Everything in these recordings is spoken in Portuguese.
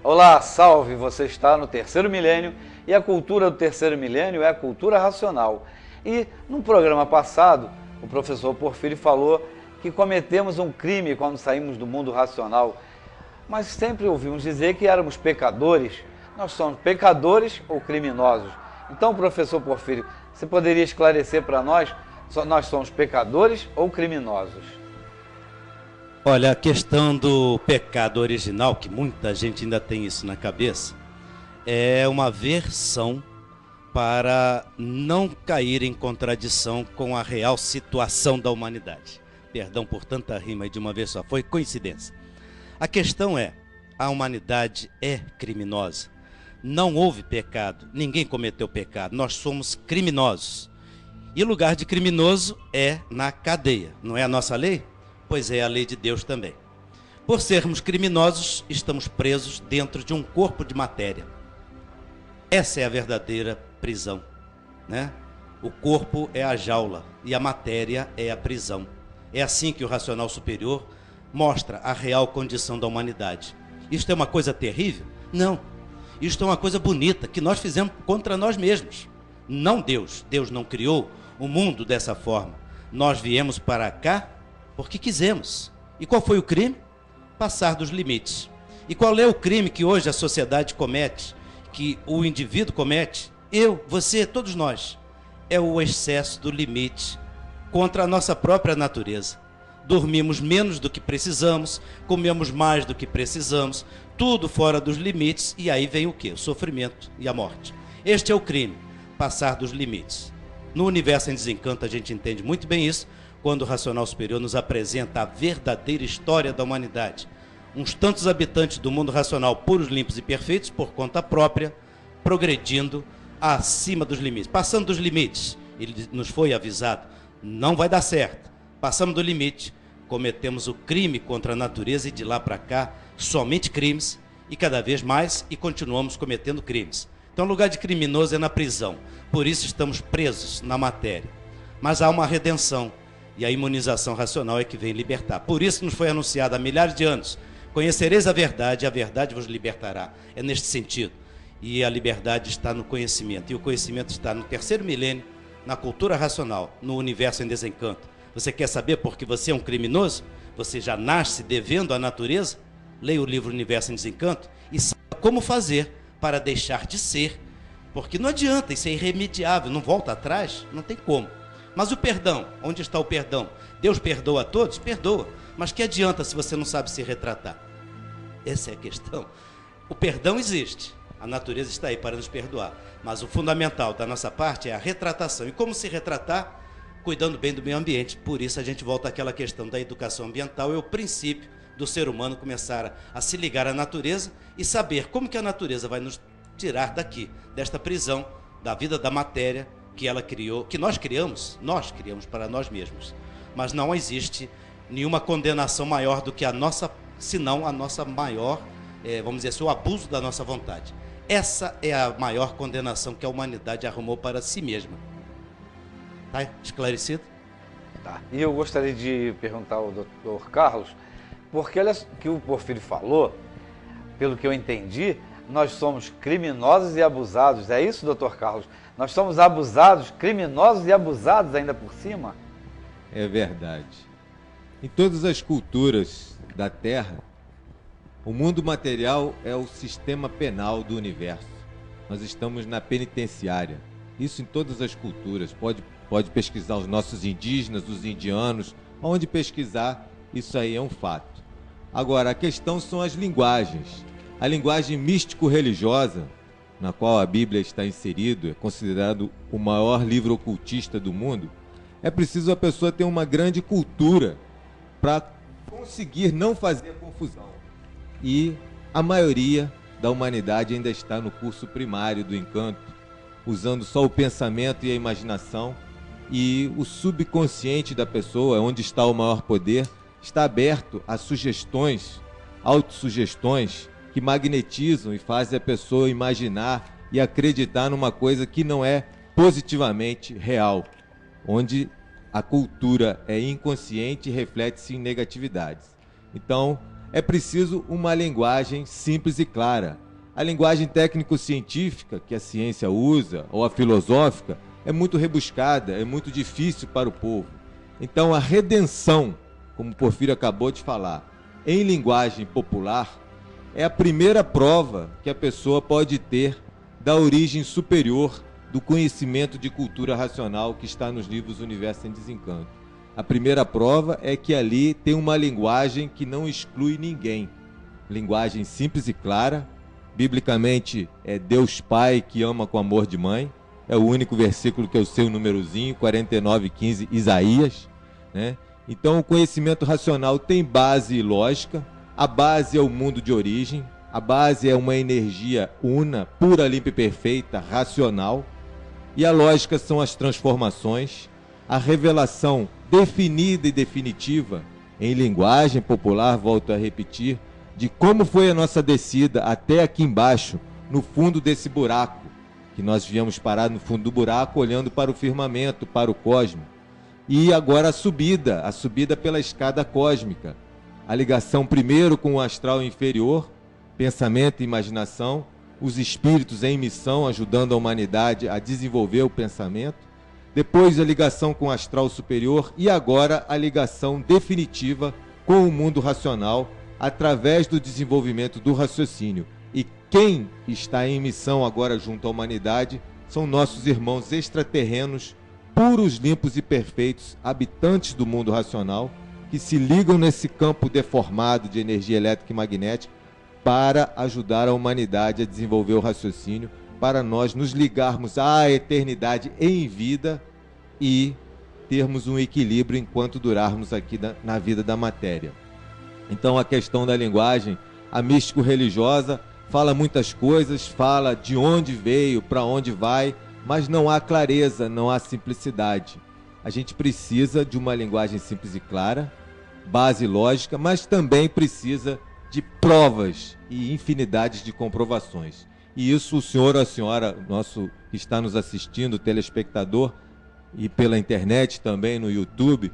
Olá, salve! Você está no terceiro milênio e a cultura do terceiro milênio é a cultura racional. E no programa passado, o professor Porfírio falou que cometemos um crime quando saímos do mundo racional, mas sempre ouvimos dizer que éramos pecadores. Nós somos pecadores ou criminosos? Então, professor Porfírio, você poderia esclarecer para nós somos pecadores ou criminosos? Olha, a questão do pecado original, que muita gente ainda tem isso na cabeça, é uma versão para não cair em contradição com a real situação da humanidade. Perdão por tanta rima de uma vez só, foi coincidência. A questão é, a humanidade é criminosa. Não houve pecado, ninguém cometeu pecado, nós somos criminosos. E o lugar de criminoso é na cadeia, não é a nossa lei? Pois é a lei de Deus também. Por sermos criminosos, estamos presos dentro de um corpo de matéria. Essa é a verdadeira prisão, né? O corpo é a jaula e a matéria é a prisão. É assim que o racional superior mostra a real condição da humanidade. Isto é uma coisa terrível? Não. Isto é uma coisa bonita que nós fizemos contra nós mesmos. Não Deus. Deus não criou o mundo dessa forma. Nós viemos para cá porque quisemos. E qual foi o crime? Passar dos limites. E qual é o crime que hoje a sociedade comete, que o indivíduo comete? Eu, você, todos nós. É o excesso do limite contra a nossa própria natureza. Dormimos menos do que precisamos, comemos mais do que precisamos, tudo fora dos limites, e aí vem o quê? O sofrimento e a morte. Este é o crime, passar dos limites. No Universo em Desencanto a gente entende muito bem isso, quando o Racional Superior nos apresenta a verdadeira história da humanidade. Uns tantos habitantes do mundo racional, puros, limpos e perfeitos, por conta própria, progredindo acima dos limites, passando dos limites. Ele nos foi avisado, não vai dar certo. Passamos do limite, cometemos o crime contra a natureza e de lá para cá, somente crimes, e cada vez mais, e continuamos cometendo crimes. Então o lugar de criminoso é na prisão, por isso estamos presos na matéria. Mas há uma redenção, e a imunização racional é que vem libertar. Por isso nos foi anunciado há milhares de anos, conhecereis a verdade vos libertará. É neste sentido. E a liberdade está no conhecimento, e o conhecimento está no terceiro milênio, na cultura racional, no Universo em Desencanto. Você quer saber por que você é um criminoso? Você já nasce devendo à natureza? Leia o livro Universo em Desencanto e saiba como fazer para deixar de ser. Porque não adianta, isso é irremediável, não volta atrás, não tem como. Mas o perdão, onde está o perdão? Deus perdoa a todos? Perdoa. Mas que adianta se você não sabe se retratar? Essa é a questão. O perdão existe, a natureza está aí para nos perdoar. Mas o fundamental da nossa parte é a retratação. E como se retratar? Cuidando bem do meio ambiente. Por isso a gente volta àquela questão da educação ambiental, é o princípio do ser humano começar a se ligar à natureza e saber como que a natureza vai nos tirar daqui, desta prisão, da vida da matéria que ela criou, que nós criamos para nós mesmos. Mas não existe nenhuma condenação maior do que a nossa, senão a nossa maior, vamos dizer assim, o abuso da nossa vontade. Essa é a maior condenação que a humanidade arrumou para si mesma. Tá esclarecido? Tá. E eu gostaria de perguntar ao Dr. Carlos, porque olha que o Porfírio falou, pelo que eu entendi, nós somos criminosos e abusados. É isso, Dr. Carlos? Nós somos abusados, criminosos e abusados ainda por cima? É verdade. Em todas as culturas da Terra, o mundo material é o sistema penal do universo. Nós estamos na penitenciária. Isso em todas as culturas. Pode pesquisar os nossos indígenas, os indianos, onde pesquisar, isso aí é um fato. Agora, a questão são as linguagens. A linguagem místico-religiosa, na qual a Bíblia está inserido, é considerado o maior livro ocultista do mundo, é preciso a pessoa ter uma grande cultura para conseguir não fazer confusão. E a maioria da humanidade ainda está no curso primário do encanto, usando só o pensamento e a imaginação, e o subconsciente da pessoa, onde está o maior poder, está aberto a sugestões, autossugestões, que magnetizam e fazem a pessoa imaginar e acreditar numa coisa que não é positivamente real, onde a cultura é inconsciente e reflete-se em negatividades. Então, é preciso uma linguagem simples e clara. A linguagem técnico-científica que a ciência usa, ou a filosófica, é muito rebuscada, é muito difícil para o povo. Então, a redenção, como o Porfírio acabou de falar, em linguagem popular, é a primeira prova que a pessoa pode ter da origem superior do conhecimento de cultura racional que está nos livros Universo em Desencanto. A primeira prova é que ali tem uma linguagem que não exclui ninguém. Linguagem simples e clara. Biblicamente, é Deus Pai que ama com amor de mãe. É o único versículo que eu sei o númerozinho, 49:15, Isaías, né? Então, o conhecimento racional tem base e lógica. A base é o mundo de origem. A base é uma energia una, pura, limpa e perfeita, racional. E a lógica são as transformações. A revelação definida e definitiva, em linguagem popular, volto a repetir, de como foi a nossa descida até aqui embaixo, no fundo desse buraco, que nós viemos parar no fundo do buraco, olhando para o firmamento, para o cosmos. E agora a subida pela escada cósmica. A ligação primeiro com o astral inferior, pensamento e imaginação, os espíritos em missão ajudando a humanidade a desenvolver o pensamento, depois a ligação com o astral superior e agora a ligação definitiva com o mundo racional através do desenvolvimento do raciocínio. E quem está em missão agora junto à humanidade são nossos irmãos extraterrenos, puros, limpos e perfeitos, habitantes do mundo racional, que se ligam nesse campo deformado de energia elétrica e magnética para ajudar a humanidade a desenvolver o raciocínio, para nós nos ligarmos à eternidade em vida e termos um equilíbrio enquanto durarmos aqui na vida da matéria. Então, a questão da linguagem, a místico-religiosa, fala muitas coisas, fala de onde veio, para onde vai, mas não há clareza, não há simplicidade. A gente precisa de uma linguagem simples e clara, base lógica, mas também precisa de provas e infinidades de comprovações. E isso o senhor ou a senhora, nosso que está nos assistindo, telespectador, e pela internet também, no YouTube,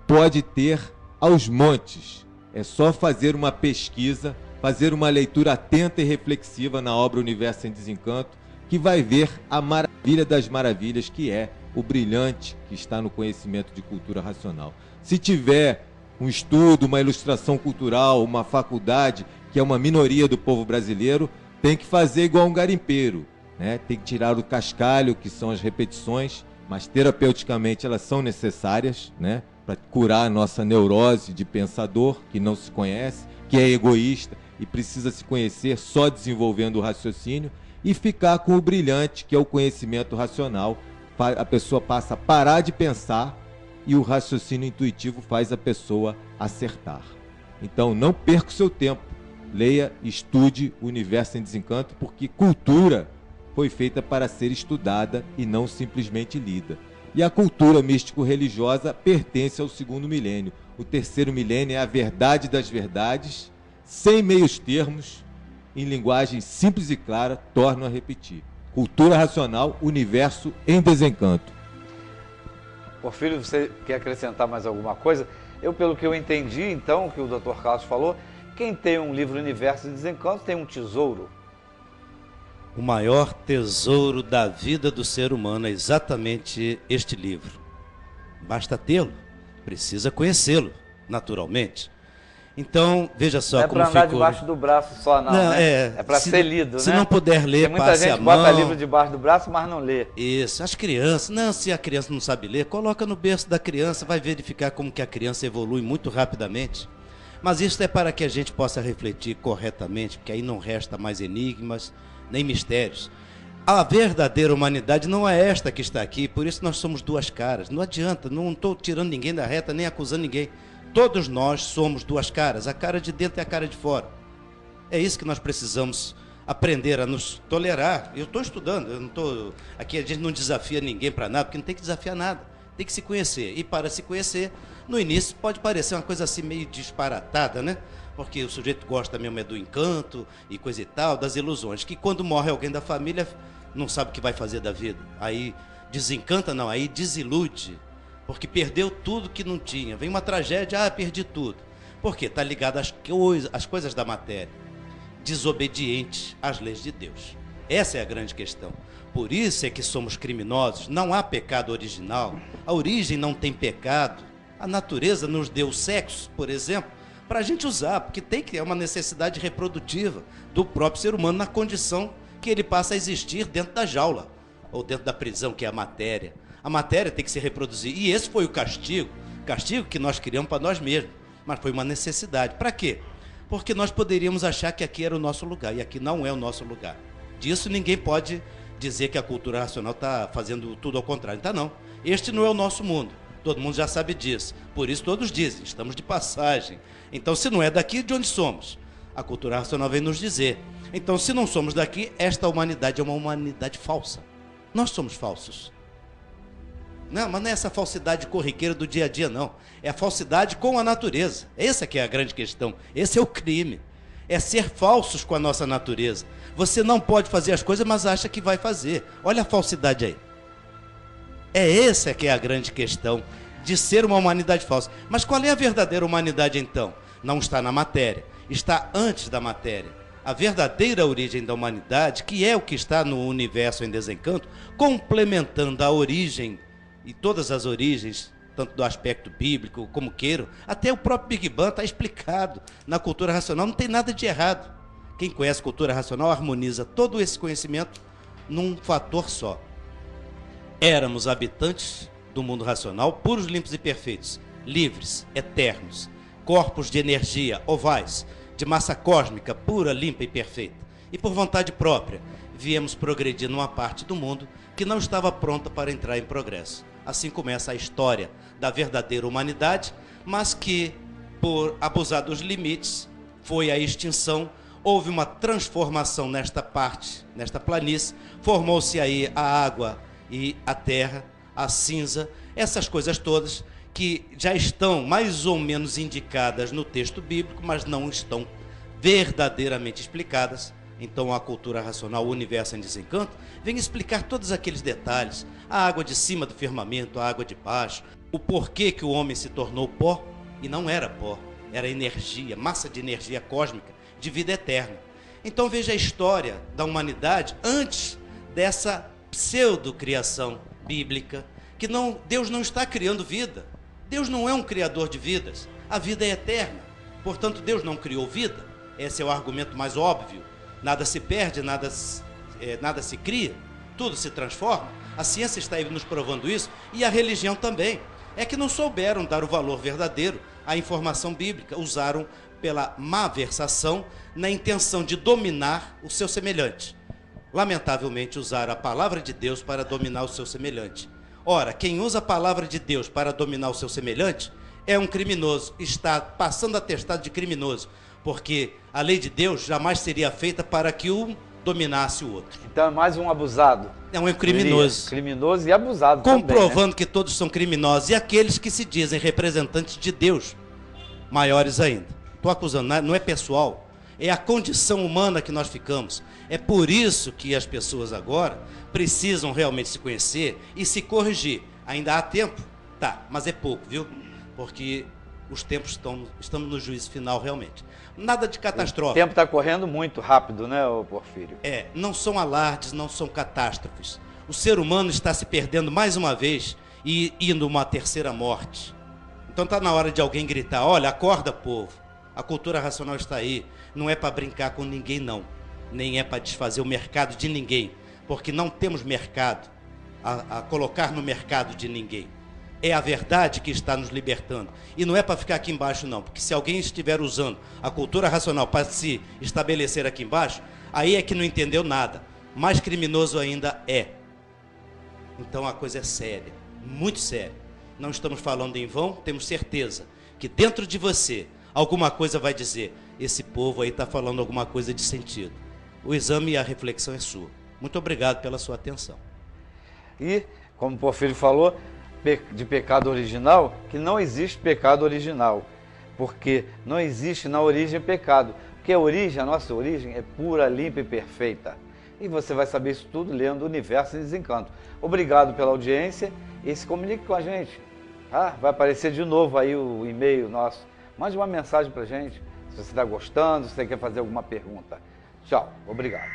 pode ter aos montes. É só fazer uma pesquisa, fazer uma leitura atenta e reflexiva na obra Universo em Desencanto, que vai ver a maravilha das maravilhas, que é o brilhante que está no conhecimento de cultura racional. Se tiver um estudo, uma ilustração cultural, uma faculdade, que é uma minoria do povo brasileiro, tem que fazer igual um garimpeiro, né? Tem que tirar o cascalho, que são as repetições, mas terapeuticamente elas são necessárias, né? Para curar a nossa neurose de pensador, que não se conhece, que é egoísta e precisa se conhecer só desenvolvendo o raciocínio, e ficar com o brilhante, que é o conhecimento racional. A pessoa passa a parar de pensar e o raciocínio intuitivo faz a pessoa acertar. Então, não perca o seu tempo. Leia, estude o Universo em Desencanto, porque cultura foi feita para ser estudada e não simplesmente lida. E a cultura místico-religiosa pertence ao 2º milênio. O 3º milênio é a verdade das verdades, sem meios termos, em linguagem simples e clara, torno a repetir. Cultura racional, Universo em Desencanto. Porfírio, você quer acrescentar mais alguma coisa? Pelo que eu entendi, então, que o Dr. Carlos falou, quem tem um livro Universo em Desencanto tem um tesouro. O maior tesouro da vida do ser humano é exatamente este livro. Basta tê-lo, precisa conhecê-lo, naturalmente. Então, veja só como ficou... Não é para andar debaixo do braço só, não, né? É para ser lido, se né? Se não puder ler, passe a mão. Muita gente bota livro debaixo do braço, mas não lê. Isso, as crianças... Não, se a criança não sabe ler, coloca no berço da criança, vai verificar como que a criança evolui muito rapidamente. Mas isso é para que a gente possa refletir corretamente, porque aí não resta mais enigmas, nem mistérios. A verdadeira humanidade não é esta que está aqui, por isso nós somos duas caras. Não adianta, não estou tirando ninguém da reta, nem acusando ninguém. Todos nós somos duas caras, a cara de dentro e a cara de fora. É isso que nós precisamos aprender a nos tolerar. Eu estou estudando, eu não estou... Aqui a gente não desafia ninguém para nada, porque não tem que desafiar nada. Tem que se conhecer. E para se conhecer, no início pode parecer uma coisa assim meio disparatada, né? Porque o sujeito gosta mesmo do encanto e coisa e tal, das ilusões. Que quando morre alguém da família, não sabe o que vai fazer da vida. Aí desencanta, não, aí desilude. Porque perdeu tudo que não tinha. Vem uma tragédia, perdi tudo. Por quê? Está ligado às coisas da matéria, desobedientes às leis de Deus. Essa é a grande questão. Por isso é que somos criminosos. Não há pecado original. A origem não tem pecado. A natureza nos deu sexo, por exemplo, para a gente usar, porque é uma necessidade reprodutiva do próprio ser humano na condição que ele passa a existir dentro da jaula, ou dentro da prisão, que é a matéria. A matéria tem que se reproduzir. E esse foi o castigo que nós criamos para nós mesmos. Mas foi uma necessidade. Para quê? Porque nós poderíamos achar que aqui era o nosso lugar, e aqui não é o nosso lugar. Disso ninguém pode dizer que a cultura racional está fazendo tudo ao contrário. Então não, este não é o nosso mundo, todo mundo já sabe disso, por isso todos dizem, estamos de passagem. Então se não é daqui, de onde somos? A cultura racional vem nos dizer. Então se não somos daqui, esta humanidade é uma humanidade falsa. Nós somos falsos. Não, mas não é essa falsidade corriqueira do dia a dia, não. É a falsidade com a natureza. Essa que é a grande questão, esse é o crime. É ser falsos com a nossa natureza. Você não pode fazer as coisas, mas acha que vai fazer. Olha a falsidade aí. É essa que é a grande questão, de ser uma humanidade falsa. Mas qual é a verdadeira humanidade, então? Não está na matéria, está antes da matéria. A verdadeira origem da humanidade, que é o que está no universo em desencanto, complementando a origem e todas as origens, tanto do aspecto bíblico como queiram, até o próprio Big Bang está explicado na cultura racional, não tem nada de errado. Quem conhece cultura racional harmoniza todo esse conhecimento num fator só. Éramos habitantes do mundo racional, puros, limpos e perfeitos, livres, eternos, corpos de energia, ovais, de massa cósmica, pura, limpa e perfeita. E por vontade própria, viemos progredir numa parte do mundo que não estava pronta para entrar em progresso. Assim começa a história da verdadeira humanidade, mas que, por abusar dos limites, foi a extinção. Houve uma transformação nesta parte, nesta planície, formou-se aí a água e a terra, a cinza, essas coisas todas que já estão mais ou menos indicadas no texto bíblico, mas não estão verdadeiramente explicadas. Então a cultura racional, o universo em desencanto, vem explicar todos aqueles detalhes, a água de cima do firmamento, a água de baixo, o porquê que o homem se tornou pó, e não era pó, era energia, massa de energia cósmica, de vida eterna. Então veja a história da humanidade antes dessa pseudo-criação bíblica, que Deus não está criando vida, Deus não é um criador de vidas, a vida é eterna, portanto Deus não criou vida, esse é o argumento mais óbvio. Nada se perde, nada se cria, tudo se transforma. A ciência está aí nos provando isso, e a religião também. É que não souberam dar o valor verdadeiro à informação bíblica, usaram pela malversação na intenção de dominar o seu semelhante. Lamentavelmente usaram a palavra de Deus para dominar o seu semelhante. Ora, quem usa a palavra de Deus para dominar o seu semelhante é um criminoso, está passando atestado de criminoso, porque a lei de Deus jamais seria feita para que um dominasse o outro. Então é mais um abusado. É um criminoso. Criminoso e abusado comprovando também, né? Que todos são criminosos. E aqueles que se dizem representantes de Deus, maiores ainda. Estou acusando, não é pessoal. É a condição humana que nós ficamos. É por isso que as pessoas agora precisam realmente se conhecer e se corrigir. Ainda há tempo? Tá, mas é pouco, viu? Porque os tempos estamos no juízo final realmente. Nada de catástrofe. O tempo está correndo muito rápido, né, Porfírio? Não são alardes, não são catástrofes. O ser humano está se perdendo mais uma vez e indo uma terceira morte. Então está na hora de alguém gritar, olha, acorda, povo. A cultura racional está aí. Não é para brincar com ninguém, não. Nem é para desfazer o mercado de ninguém. Porque não temos mercado a colocar no mercado de ninguém. É a verdade que está nos libertando. E não é para ficar aqui embaixo, não. Porque se alguém estiver usando a cultura racional para se estabelecer aqui embaixo, aí é que não entendeu nada. Mais criminoso ainda é. Então a coisa é séria, muito séria. Não estamos falando em vão, temos certeza que dentro de você alguma coisa vai dizer, esse povo aí está falando alguma coisa de sentido. O exame e a reflexão é sua. Muito obrigado pela sua atenção. E, como o Porfírio falou, de pecado original, que não existe pecado original, porque não existe na origem pecado, porque a nossa origem é pura, limpa e perfeita. E você vai saber isso tudo lendo o Universo em Desencanto. Obrigado pela audiência e se comunique com a gente. Vai aparecer de novo aí o e-mail nosso, Mande uma mensagem pra gente, se você está gostando, se você quer fazer alguma pergunta. Tchau, obrigado.